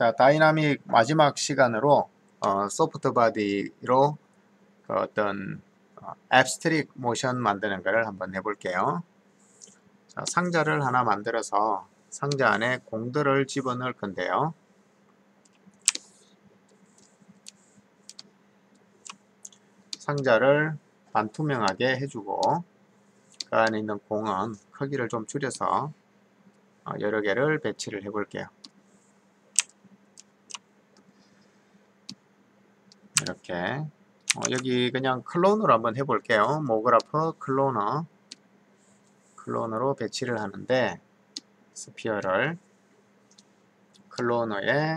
자, 다이나믹 마지막 시간으로 소프트 바디로 그 어떤 앱스트릭 모션 만드는 거를 한번 해볼게요. 자, 상자를 하나 만들어서 상자 안에 공들을 집어넣을 건데요. 상자를 반투명하게 해주고 그 안에 있는 공은 크기를 좀 줄여서 여러 개를 배치를 해볼게요. 이렇게 여기 그냥 클론으로 한번 해볼게요. 모그라프 클로너로 배치를 하는데 스피어를 클로너에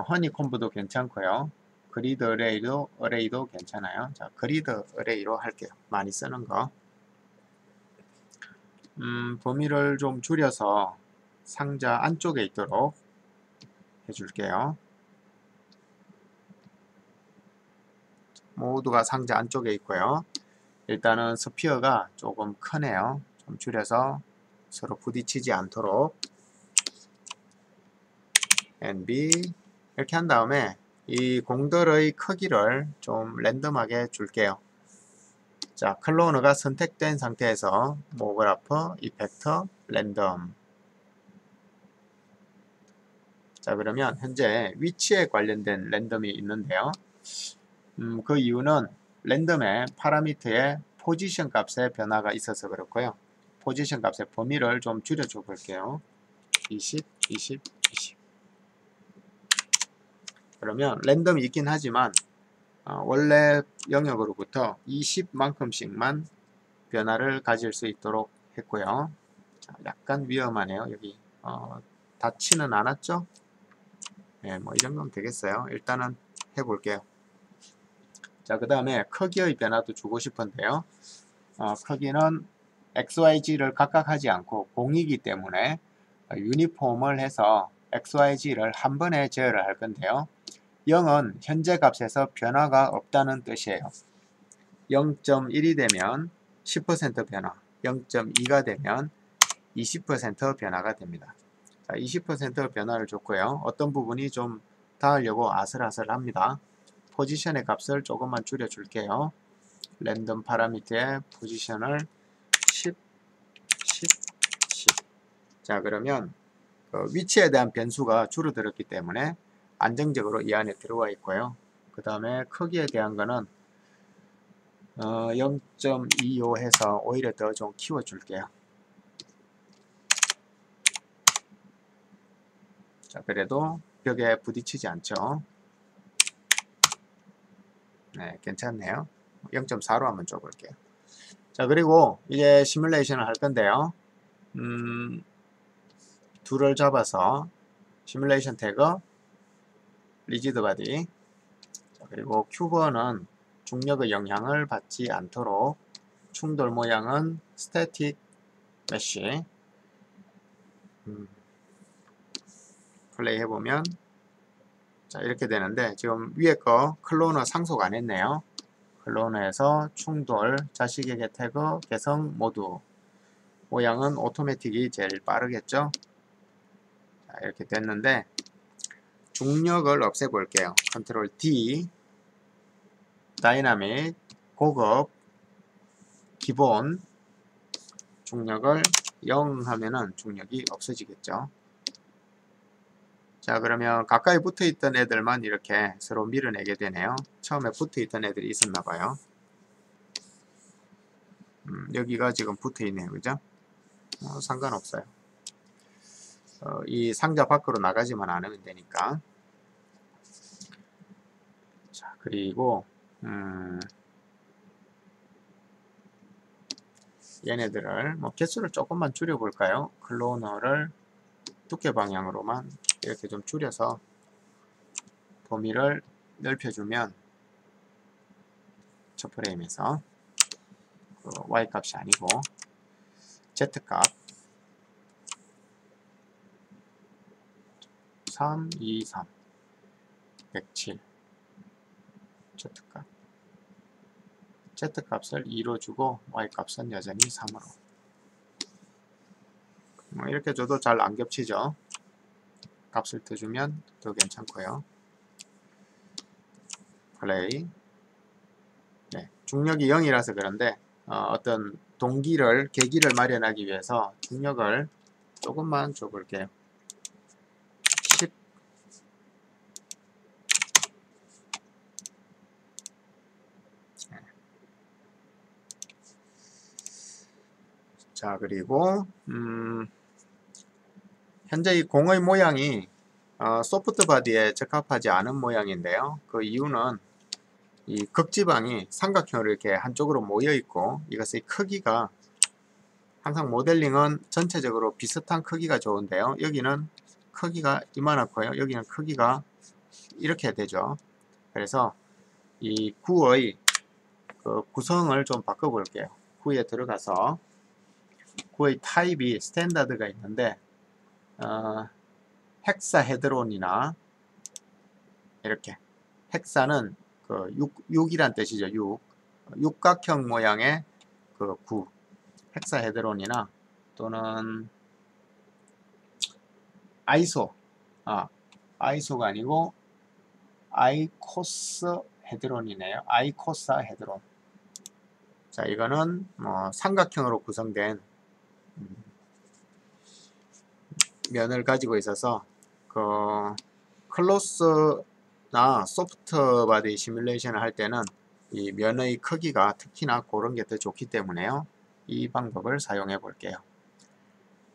허니콤브도 괜찮고요. 그리드 어레이도 괜찮아요. 자, 그리드 어레이로 할게요. 많이 쓰는 거. 범위를 좀 줄여서 상자 안쪽에 있도록 해줄게요. 모두가 상자 안쪽에 있고요. 일단은 스피어가 조금 크네요. 좀 줄여서 서로 부딪히지 않도록 NB 이렇게 한 다음에 이 공들의 크기를 좀 랜덤하게 줄게요. 자, 클로너가 선택된 상태에서 모그라프, 이펙터, 랜덤. 자, 그러면 현재 위치에 관련된 랜덤이 있는데요. 그 이유는 랜덤의 파라미터의 포지션 값의 변화가 있어서 그렇고요. 포지션 값의 범위를 좀 줄여줘 볼게요. 20, 20, 20. 그러면 랜덤이 있긴 하지만 원래 영역으로부터 20만큼씩만 변화를 가질 수 있도록 했고요. 자, 약간 위험하네요. 여기 닿지는 않았죠? 네, 뭐 이 정도면 되겠어요. 일단은 해볼게요. 자, 그 다음에 크기의 변화도 주고 싶은데요. 크기는 XYZ를 각각 하지 않고 공이기 때문에 유니폼을 해서 XYZ를 한 번에 제어를 할 건데요. 0은 현재 값에서 변화가 없다는 뜻이에요. 0.1이 되면 10% 변화, 0.2가 되면 20% 변화가 됩니다. 자, 20% 변화를 줬고요. 어떤 부분이 좀 닿으려고 아슬아슬합니다. 포지션의 값을 조금만 줄여줄게요. 랜덤 파라미터의 포지션을 10, 10, 10. 자, 그러면 위치에 대한 변수가 줄어들었기 때문에 안정적으로 이 안에 들어와 있고요. 그 다음에 크기에 대한 거는 0.25 해서 오히려 더 좀 키워줄게요. 자, 그래도 벽에 부딪히지 않죠. 네, 괜찮네요. 0.4로 한번 줘볼게요. 자, 그리고 이제 시뮬레이션을 할 건데요. 둘을 잡아서 시뮬레이션 태그 리지드 바디, 그리고 큐버는 중력의 영향을 받지 않도록 충돌 모양은 스태틱 메쉬. 플레이 해보면 자, 이렇게 되는데 지금 위에 거 클로너 상속 안 했네요. 클로너에서 충돌, 자식에게 태그, 개성 모두. 모양은 오토매틱이 제일 빠르겠죠. 자, 이렇게 됐는데 중력을 없애볼게요. 컨트롤 D, 다이나믹, 고급, 기본, 중력을 0 하면은 중력이 없어지겠죠. 자, 그러면 가까이 붙어있던 애들만 이렇게 서로 밀어내게 되네요. 처음에 붙어있던 애들이 있었나봐요. 여기가 지금 붙어있네요. 그죠? 상관없어요. 이 상자 밖으로 나가지만 않으면 되니까. 자, 그리고 얘네들을 개수를 조금만 줄여볼까요? 클로너를 두께 방향으로만 이렇게 좀 줄여서 범위를 넓혀주면 첫 프레임에서 Y 값이 아니고 Z 값 3, 2, 3 107 Z 값 Z 값을 2로 주고 Y 값은 여전히 3으로 이렇게 줘도 잘 안 겹치죠. 값을 더 주면 더 괜찮고요. 플레이. 네, 중력이 0이라서 그런데 어떤 동기를, 계기를 마련하기 위해서 중력을 조금만 줘볼게요. 10. 자, 그리고 현재 이 공의 모양이 소프트 바디에 적합하지 않은 모양인데요. 그 이유는 이 극지방이 삼각형으로 이렇게 한쪽으로 모여 있고, 이것의 크기가 항상 모델링은 전체적으로 비슷한 크기가 좋은데요. 여기는 크기가 이만하고요. 여기는 크기가 이렇게 되죠. 그래서 이 구의 그 구성을 좀 바꿔볼게요. 구에 들어가서 구의 타입이 스탠다드가 있는데 헥사헤드론이나 이렇게, 헥사는 그 6이란 뜻이죠. 육각형 모양의 그 구, 헥사헤드론이나 또는 아이소가 아니고 아이코스헤드론이네요. 아이코사헤드론. 자, 이거는 뭐 삼각형으로 구성된 면을 가지고 있어서 그 클로스나 소프트 바디 시뮬레이션을 할 때는 이 면의 크기가 특히나 그런 게 더 좋기 때문에요. 이 방법을 사용해 볼게요.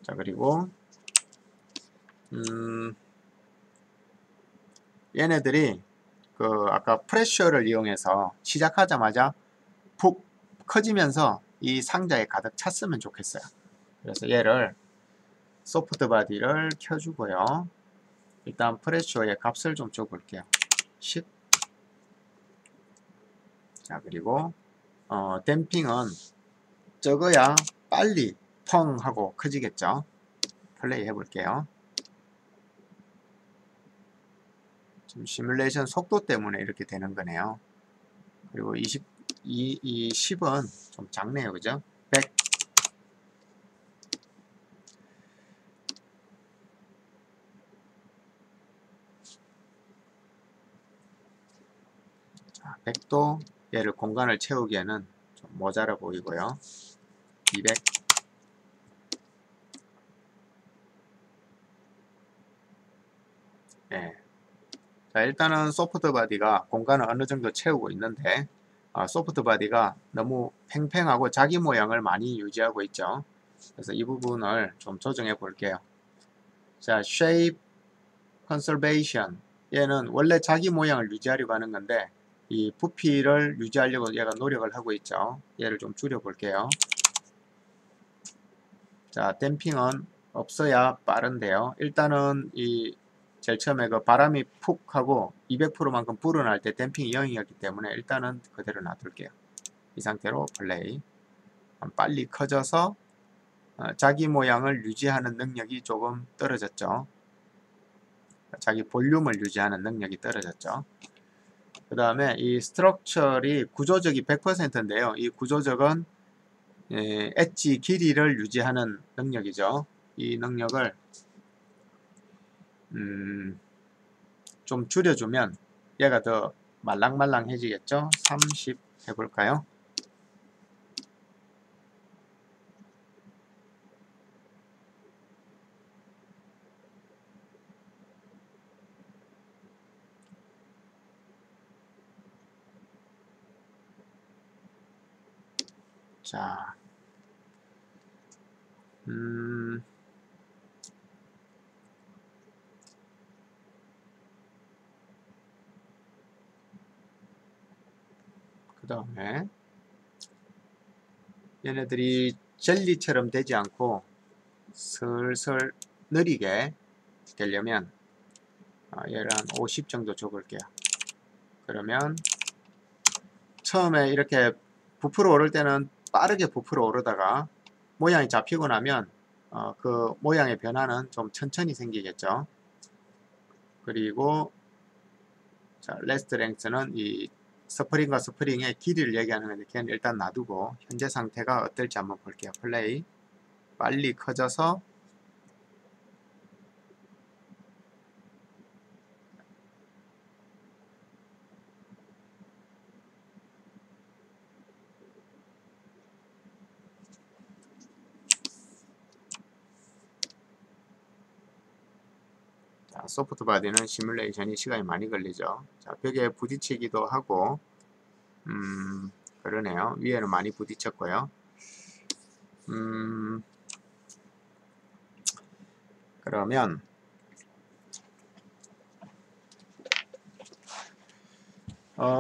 자, 그리고 얘네들이 그 아까 프레셔를 이용해서 시작하자마자 푹 커지면서 이 상자에 가득 찼으면 좋겠어요. 그래서 얘를 소프트 바디를 켜주고요. 일단 프레셔의 값을 좀 줘볼게요. 10. 자, 그리고 댐핑은 적어야 빨리 펑 하고 커지겠죠. 플레이 해볼게요. 지금 시뮬레이션 속도 때문에 이렇게 되는 거네요. 그리고 10은 좀 작네요. 그죠? 100. 자, 100도 얘를 공간을 채우기에는 좀 모자라 보이고요. 200. 네. 자, 일단은 소프트 바디가 공간을 어느 정도 채우고 있는데 소프트 바디가 너무 팽팽하고 자기 모양을 많이 유지하고 있죠. 그래서 이 부분을 좀 조정해 볼게요. 자, shape conservation. 얘는 원래 자기 모양을 유지하려고 하는 건데 이 부피를 유지하려고 얘가 노력을 하고 있죠. 얘를 좀 줄여 볼게요. 자, 댐핑은 없어야 빠른데요. 일단은 이 제일 처음에 그 바람이 푹 하고 200%만큼 불어날 때 댐핑이 0이었기 때문에 일단은 그대로 놔둘게요. 이 상태로 플레이. 빨리 커져서 자기 모양을 유지하는 능력이 조금 떨어졌죠. 자기 볼륨을 유지하는 능력이 떨어졌죠. 그 다음에 이 스트럭처리 구조적이 100%인데요. 이 구조적은 엣지 길이를 유지하는 능력이죠. 이 능력을 좀 줄여주면 얘가 더 말랑말랑해지겠죠. 30 해볼까요? 자, 그 다음에 얘네들이 젤리처럼 되지 않고 슬슬 느리게 되려면 얘를 한 50 정도 줘볼게요. 그러면 처음에 이렇게 부풀어 오를 때는 빠르게 부풀어 오르다가 모양이 잡히고 나면 그 모양의 변화는 좀 천천히 생기겠죠. 그리고 자, 레스트 랭스는 이 스프링과 스프링의 길이를 얘기하는 건데 걔는 일단 놔두고 현재 상태가 어떨지 한번 볼게요. 플레이. 빨리 커져서 소프트 바디는 시뮬레이션이 시간이 많이 걸리죠. 자, 벽에 부딪히기도 하고, 그러네요. 위에는 많이 부딪혔고요. 그러면,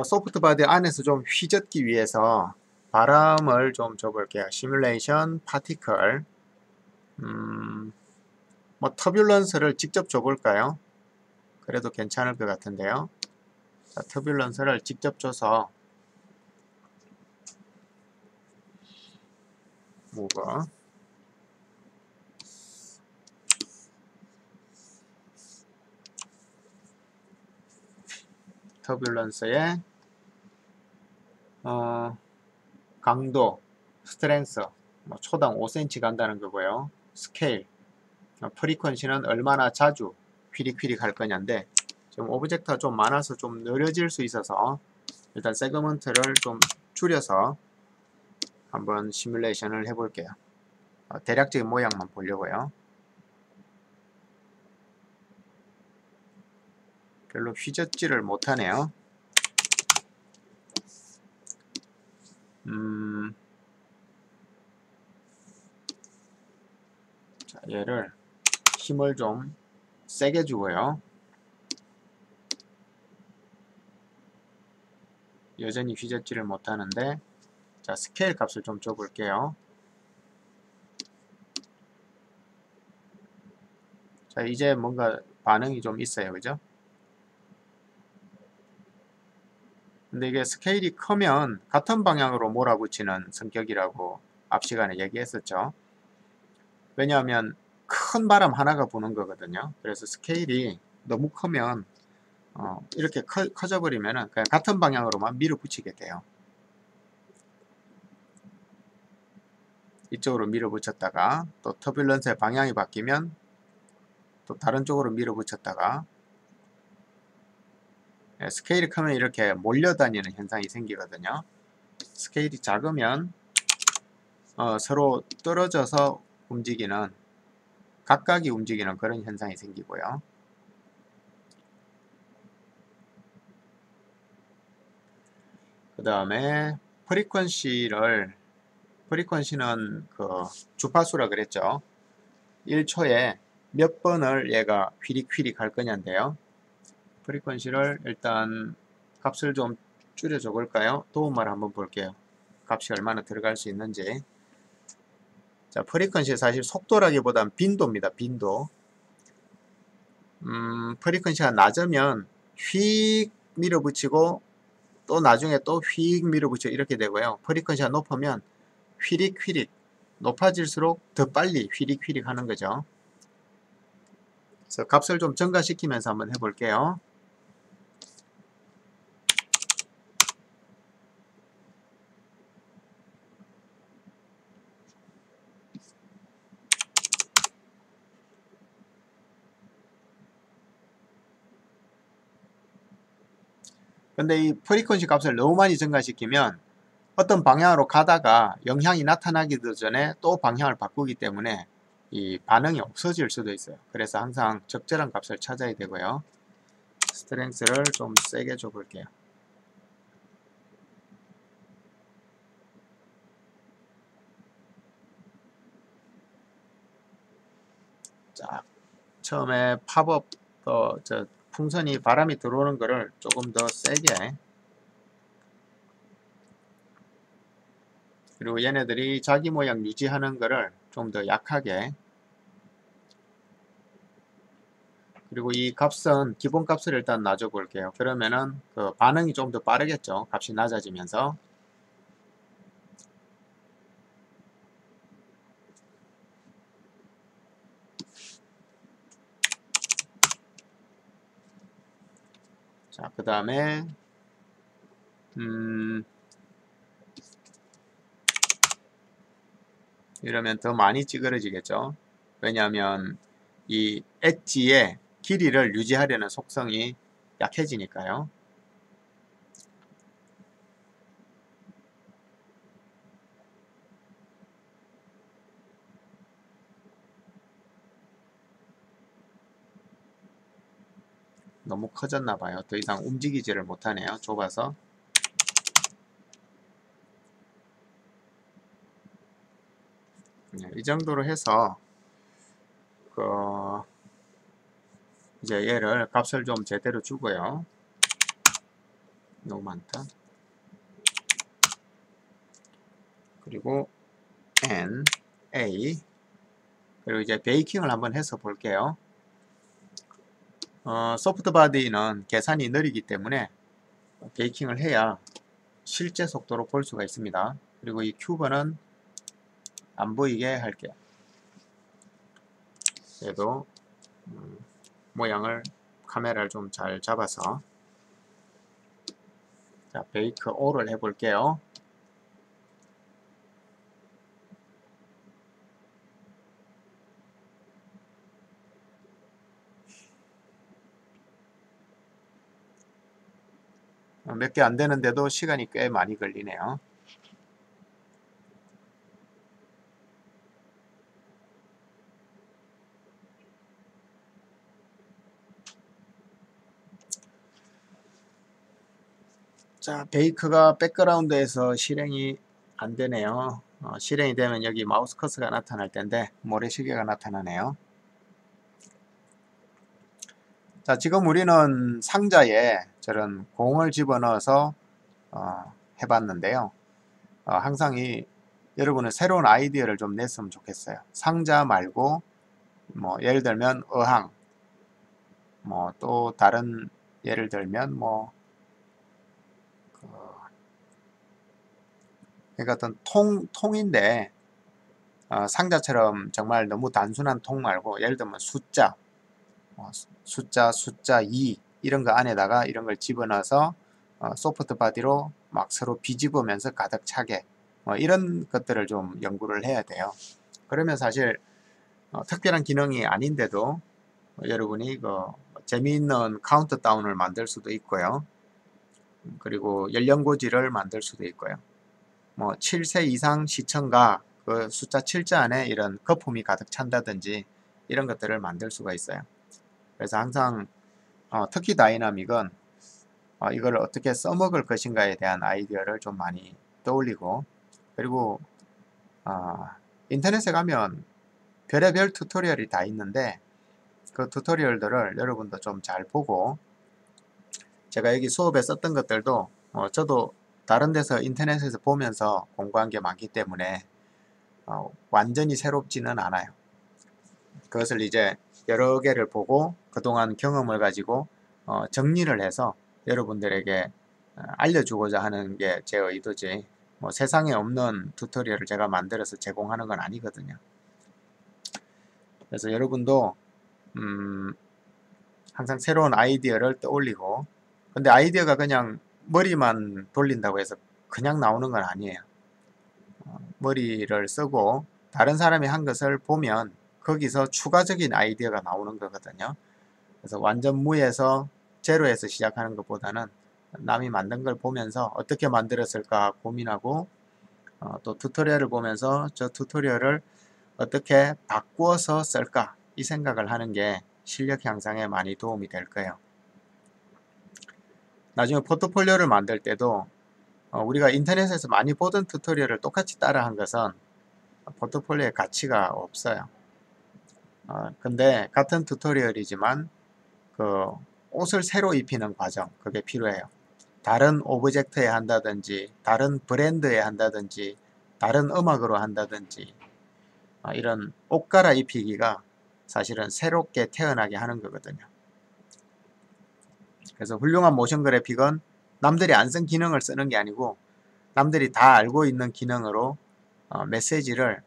소프트 바디 안에서 좀 휘젓기 위해서 바람을 좀 줘볼게요. 시뮬레이션 파티클, 뭐 터뷸런스를 직접 줘볼까요? 그래도 괜찮을 것 같은데요. 자, 터뷸런스를 직접 줘서 뭐가 터뷸런스의 강도, 스트렝스, 뭐 초당 5cm 간다는 거고요. 스케일, 프리퀀시는 얼마나 자주 휘릭휘릭 할 거냐인데 지금 오브젝트가 좀 많아서 좀 느려질 수 있어서 일단 세그먼트를 좀 줄여서 한번 시뮬레이션을 해볼게요. 대략적인 모양만 보려고요. 별로 휘젓지를 못하네요. 자, 얘를 힘을 좀 세게 주고요. 여전히 휘젓지를 못하는데, 자, 스케일 값을 좀 줘볼게요. 자, 이제 뭔가 반응이 좀 있어요. 그죠? 근데 이게 스케일이 크면 같은 방향으로 몰아붙이는 성격이라고 앞 시간에 얘기했었죠. 왜냐하면 큰 바람 하나가 부는 거거든요. 그래서 스케일이 너무 크면 이렇게 커져 버리면은 그냥 같은 방향으로만 밀어붙이게 돼요. 이쪽으로 밀어붙였다가 또 터뷸런스의 방향이 바뀌면 또 다른 쪽으로 밀어붙였다가, 스케일이 크면 이렇게 몰려다니는 현상이 생기거든요. 스케일이 작으면 서로 떨어져서 움직이는, 각각이 움직이는 그런 현상이 생기고요. 그 다음에 프리퀀시는 그 주파수라 그랬죠. 1초에 몇 번을 얘가 휘릭휘릭 할 거냐인데요. 프리퀀시를 일단 값을 좀 줄여줘 볼까요? 도움말 한번 볼게요. 값이 얼마나 들어갈 수 있는지. 자, 프리퀀시 사실 속도라기보단 빈도입니다. 빈도. 프리퀀시가 낮으면 휙 밀어붙이고 또 나중에 또 휙 밀어붙이고 이렇게 되고요. 프리퀀시가 높으면 휘릭휘릭, 높아질수록 더 빨리 휘릭휘릭 하는 거죠. 그래서 값을 좀 증가시키면서 한번 해볼게요. 근데 이 프리퀀시 값을 너무 많이 증가시키면 어떤 방향으로 가다가 영향이 나타나기 전에 또 방향을 바꾸기 때문에 이 반응이 없어질 수도 있어요. 그래서 항상 적절한 값을 찾아야 되고요. 스트렝스를 좀 세게 줘볼게요. 자, 처음에 팝업, 풍선이 바람이 들어오는 거를 조금 더 세게, 그리고 얘네들이 자기 모양 유지하는 거를 좀 더 약하게, 그리고 이 값은 기본값을 일단 놔줘 볼게요. 그러면은 그 반응이 좀 더 빠르겠죠. 값이 낮아지면서. 자, 그 다음에 이러면 더 많이 찌그러지겠죠. 왜냐하면 이 엣지의 길이를 유지하려는 속성이 약해지니까요. 너무 커졌나 봐요. 더 이상 움직이지를 못하네요. 좁아서. 이 정도로 해서 이제 얘를 값을 좀 제대로 주고요. 너무 많다. 그리고 n, a, 그리고 이제 베이킹을 한번 해서 볼게요. 소프트바디는 계산이 느리기 때문에 베이킹을 해야 실제 속도로 볼 수가 있습니다. 그리고 이 큐브는 안 보이게 할게요. 얘도 모양을 카메라를 좀 잘 잡아서 자, 베이크 5를 해볼게요. 몇 개 안 되는데도 시간이 꽤 많이 걸리네요. 자, 베이크가 백그라운드에서 실행이 안 되네요. 실행이 되면 여기 마우스 커서가 나타날 텐데 모래시계가 나타나네요. 자, 지금 우리는 상자에 저런 공을 집어넣어서 해봤는데요. 항상 여러분은 새로운 아이디어를 좀 냈으면 좋겠어요. 상자 말고 뭐 예를 들면 어항, 뭐 또 다른 예를 들면 뭐 그러니까 어떤 통인데 상자처럼 정말 너무 단순한 통 말고 예를 들면 숫자 2 이런 거 안에다가 이런 걸 집어넣어서 소프트 바디로 막 서로 비집으면서 가득 차게 이런 것들을 좀 연구를 해야 돼요. 그러면 사실 특별한 기능이 아닌데도 여러분이 재미있는 카운트다운을 만들 수도 있고요. 그리고 연령고지를 만들 수도 있고요. 뭐 7세 이상 시청가 그 숫자 7자 안에 이런 거품이 가득 찬다든지 이런 것들을 만들 수가 있어요. 그래서 항상 특히 다이나믹은 이걸 어떻게 써먹을 것인가에 대한 아이디어를 좀 많이 떠올리고 그리고 인터넷에 가면 별의별 튜토리얼이 다 있는데 그 튜토리얼들을 여러분도 좀 잘 보고 제가 여기 수업에 썼던 것들도 저도 다른 데서 인터넷에서 보면서 공부한 게 많기 때문에 완전히 새롭지는 않아요. 그것을 이제 여러 개를 보고 그동안 경험을 가지고 정리를 해서 여러분들에게 알려주고자 하는 게 제 의도지 뭐 세상에 없는 튜토리얼을 제가 만들어서 제공하는 건 아니거든요. 그래서 여러분도 항상 새로운 아이디어를 떠올리고 근데 아이디어가 그냥 머리만 돌린다고 해서 그냥 나오는 건 아니에요. 머리를 쓰고 다른 사람이 한 것을 보면 거기서 추가적인 아이디어가 나오는 거거든요. 그래서 완전 무에서 제로에서 시작하는 것보다는 남이 만든 걸 보면서 어떻게 만들었을까 고민하고 또 튜토리얼을 보면서 저 튜토리얼을 어떻게 바꾸어서 쓸까 이 생각을 하는 게 실력 향상에 많이 도움이 될 거예요. 나중에 포트폴리오를 만들 때도 우리가 인터넷에서 많이 보던 튜토리얼을 똑같이 따라한 것은 포트폴리오에 가치가 없어요. 근데 같은 튜토리얼이지만 그 옷을 새로 입히는 과정 그게 필요해요. 다른 오브젝트에 한다든지 다른 브랜드에 한다든지 다른 음악으로 한다든지 이런 옷 갈아입히기가 사실은 새롭게 태어나게 하는 거거든요. 그래서 훌륭한 모션 그래픽은 남들이 안 쓴 기능을 쓰는 게 아니고 남들이 다 알고 있는 기능으로 메시지를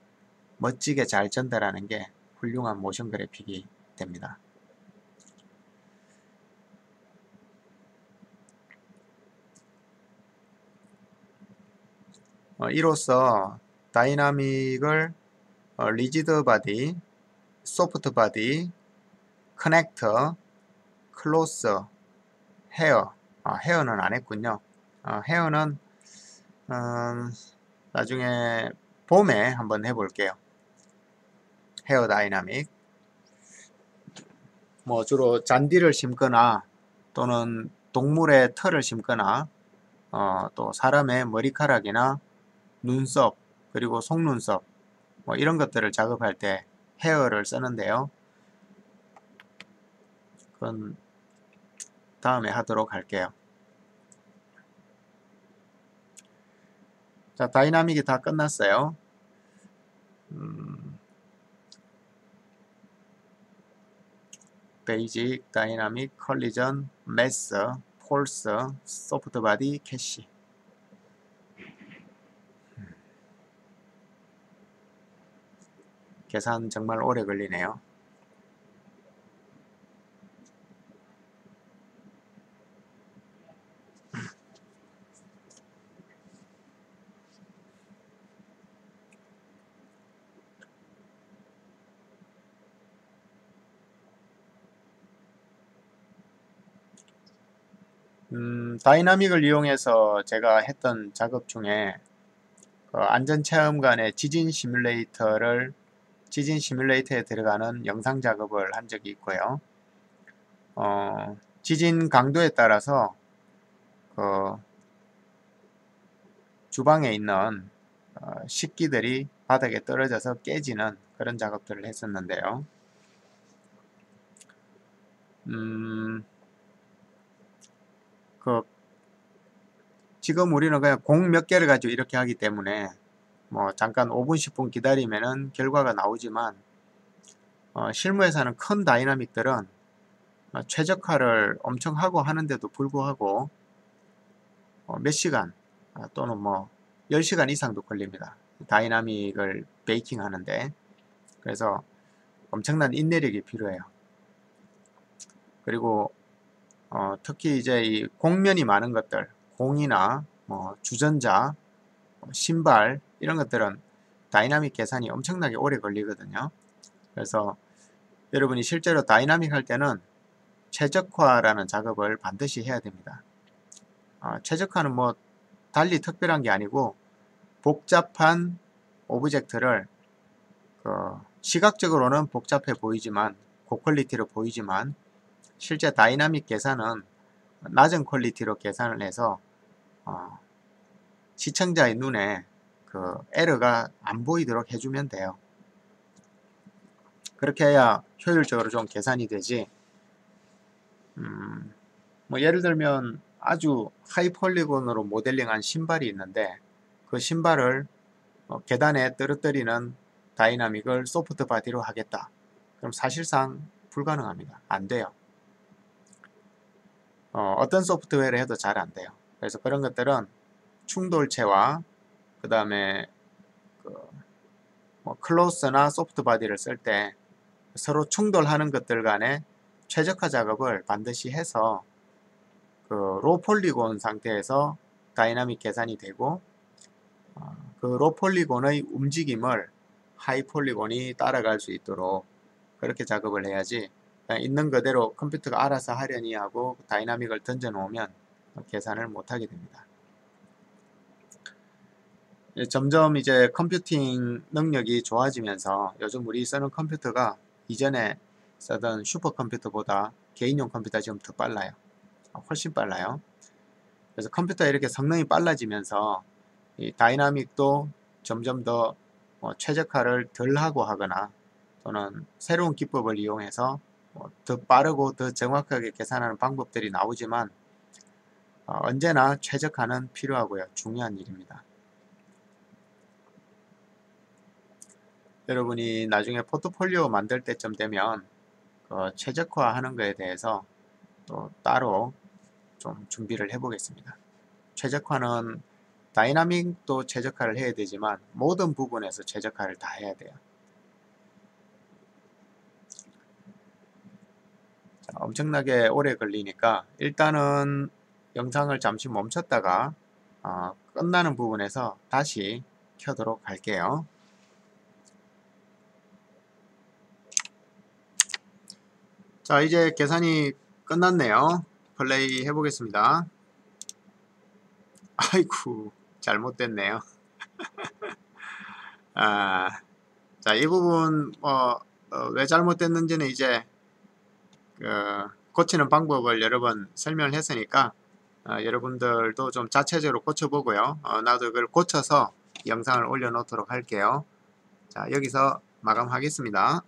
멋지게 잘 전달하는 게 훌륭한 모션 그래픽이 됩니다. 이로써 다이나믹을 리지드 바디, 소프트 바디, 커넥터, 클로스, 헤어 헤어는 안 했군요. 헤어는 나중에 봄에 한번 해볼게요. 헤어 다이나믹 뭐 주로 잔디를 심거나 또는 동물의 털을 심거나 또 사람의 머리카락이나 눈썹 그리고 속눈썹 뭐 이런 것들을 작업할 때 헤어를 쓰는데요. 그건 다음에 하도록 할게요. 자, 다이나믹이 다 끝났어요. 베이직, 다이나믹, 컬리전, 매스, 폴스, 소프트 바디, 캐시. 계산 정말 오래 걸리네요. 다이나믹을 이용해서 제가 했던 작업 중에 안전체험관의 지진 시뮬레이터에 들어가는 영상 작업을 한 적이 있고요. 지진 강도에 따라서 주방에 있는 식기들이 바닥에 떨어져서 깨지는 그런 작업들을 했었는데요. 지금 우리는 그냥 공 몇 개를 가지고 이렇게 하기 때문에 뭐 잠깐 5분 10분 기다리면은 결과가 나오지만 실무에서는 큰 다이나믹들은 최적화를 엄청 하고 하는데도 불구하고 몇 시간 또는 뭐 10시간 이상도 걸립니다. 다이나믹을 베이킹 하는데. 그래서 엄청난 인내력이 필요해요. 그리고 특히 이제 이 공면이 많은 것들, 공이나 뭐 주전자, 신발 이런 것들은 다이나믹 계산이 엄청나게 오래 걸리거든요. 그래서 여러분이 실제로 다이나믹 할 때는 최적화라는 작업을 반드시 해야 됩니다. 최적화는 뭐 달리 특별한 게 아니고 복잡한 오브젝트를 시각적으로는 복잡해 보이지만 고퀄리티로 보이지만 실제 다이나믹 계산은 낮은 퀄리티로 계산을 해서 시청자의 눈에 그 에러가 안 보이도록 해주면 돼요. 그렇게 해야 효율적으로 좀 계산이 되지. 뭐 예를 들면 아주 하이 폴리곤으로 모델링한 신발이 있는데 그 신발을 계단에 떨어뜨리는 다이나믹을 소프트 바디로 하겠다. 그럼 사실상 불가능합니다. 안 돼요. 어떤 소프트웨어를 해도 잘 안 돼요. 그래서 그런 것들은 충돌체와 그 다음에 뭐 클로스나 소프트 바디를 쓸 때 서로 충돌하는 것들 간의 최적화 작업을 반드시 해서 로 폴리곤 상태에서 다이나믹 계산이 되고 로 폴리곤의 움직임을 하이 폴리곤이 따라갈 수 있도록 그렇게 작업을 해야지 그냥 있는 그대로 컴퓨터가 알아서 하려니 하고 다이나믹을 던져 놓으면 계산을 못하게 됩니다. 점점 이제 컴퓨팅 능력이 좋아지면서 요즘 우리 쓰는 컴퓨터가 이전에 쓰던 슈퍼컴퓨터보다 개인용 컴퓨터가 지금 더 빨라요. 훨씬 빨라요. 그래서 컴퓨터 이렇게 성능이 빨라지면서 이 다이나믹도 점점 더 최적화를 덜 하고 하거나 또는 새로운 기법을 이용해서 더 빠르고 더 정확하게 계산하는 방법들이 나오지만 언제나 최적화는 필요하고요. 중요한 일입니다. 여러분이 나중에 포트폴리오 만들 때쯤 되면 최적화하는 것에 대해서 또 따로 좀 준비를 해 보겠습니다. 최적화는 다이나믹도 최적화를 해야 되지만 모든 부분에서 최적화를 다 해야 돼요. 자, 엄청나게 오래 걸리니까 일단은 영상을 잠시 멈췄다가 끝나는 부분에서 다시 켜도록 할게요. 자, 이제 계산이 끝났네요. 플레이 해보겠습니다. 아이쿠, 잘못됐네요. 자, 이 부분 왜 잘못됐는지는 이제 고치는 방법을 여러 번 설명을 했으니까 여러분들도 좀 자체적으로 고쳐보고요. 나도 그걸 고쳐서 영상을 올려놓도록 할게요. 자, 여기서 마감하겠습니다.